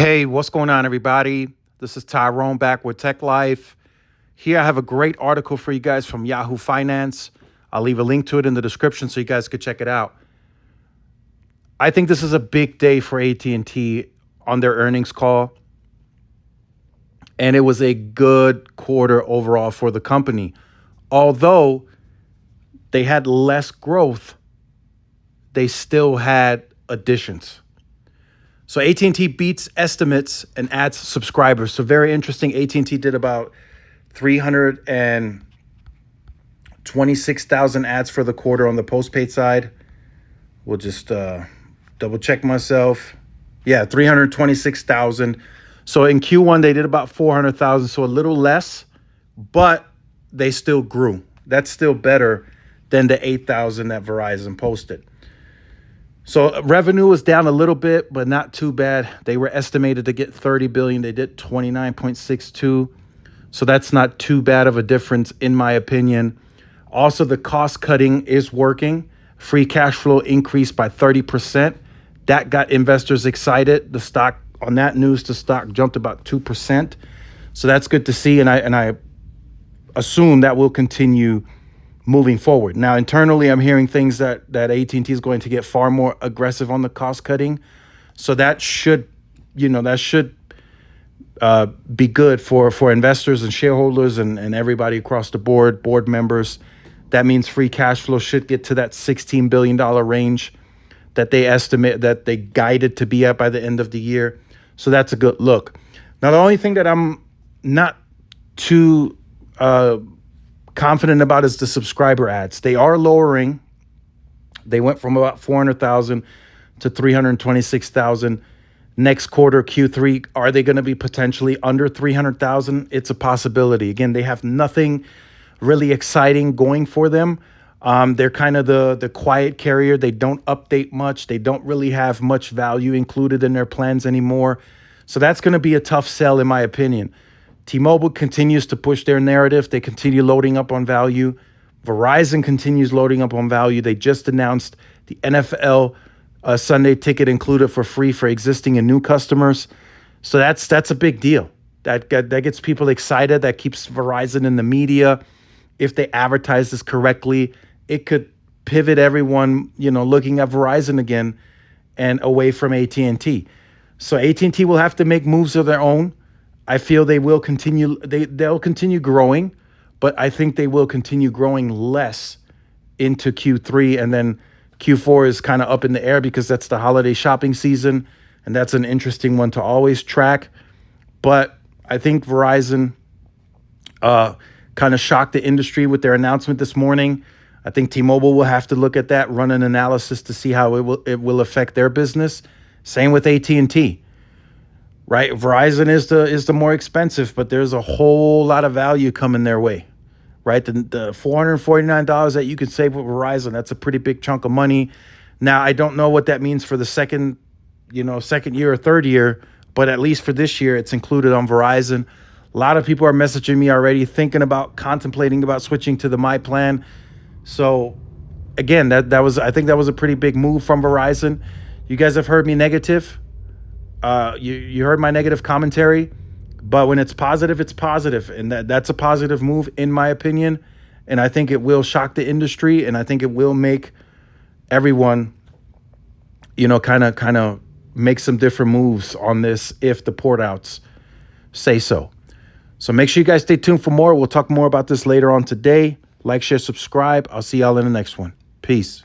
Hey, what's going on, everybody? This is Tyrone back with Tech Life. Here I have a great article for you guys from Yahoo Finance. I'll leave a link to it in the description so you guys could check it out. I think this is a big day for AT&T on their earnings call. And it was a good quarter overall for the company. Although they had less growth, they still had additions. So AT&T beats estimates and adds subscribers. So very interesting. AT&T did about 326,000 ads for the quarter on the postpaid side. We'll just double check myself. Yeah, 326,000. So in Q1, they did about 400,000. So a little less, but they still grew. That's still better than the 8,000 that Verizon posted. So revenue was down a little bit, but not too bad. They were estimated to get 30 billion. They did 29.62. So that's not too bad of a difference, in my opinion. Also, the cost cutting is working. Free cash flow increased by 30%. That got investors excited. The stock, on that news, the stock jumped about 2%. So that's good to see. And I assume that will continue moving forward. Now, internally, I'm hearing things that AT&T is going to get far more aggressive on the cost cutting. So that should, be good for investors and shareholders and everybody across the board members. That means free cash flow should get to that $16 billion range that they estimate, that they guided to be at by the end of the year. So that's a good look. Now, the only thing that I'm not too confident about is the subscriber ads. They are lowering. They went from about 400,000 to 326,000. Next quarter, Q3, are they going to be potentially under 300,000? It's a possibility. Again, they have nothing really exciting going for them. They're kind of the quiet carrier. They don't update much. They don't really have much value included in their plans anymore. So that's going to be a tough sell, in my opinion. T-Mobile continues to push their narrative. They continue loading up on value. Verizon continues loading up on value. They just announced the NFL Sunday ticket included for free for existing and new customers. So that's a big deal. That gets people excited. That keeps Verizon in the media. If they advertise this correctly, it could pivot everyone, looking at Verizon again and away from AT&T. So AT&T will have to make moves of their own. I feel they will continue. They'll continue growing, but I think they will continue growing less into Q3, and then Q4 is kind of up in the air because that's the holiday shopping season, and that's an interesting one to always track. But I think Verizon kind of shocked the industry with their announcement this morning. I think T-Mobile will have to look at that, run an analysis to see how it will affect their business. Same with AT&T. Right, Verizon is the more expensive, but there's a whole lot of value coming their way. Right, the $449 that you could save with Verizon, that's a pretty big chunk of money. Now, I don't know what that means for the second year or third year, but at least for this year, it's included on Verizon. A lot of people are messaging me already, contemplating about switching to the My Plan. So, again, I think that was a pretty big move from Verizon. You guys have heard me negative. You heard my negative commentary, but when it's positive, it's positive. And that's a positive move, in my opinion. And I think it will shock the industry, and I think it will make everyone, kind of make some different moves on this if the port outs say so. So make sure you guys stay tuned for more. We'll talk more about this later on today. Like, share, subscribe. I'll see y'all in the next one. Peace.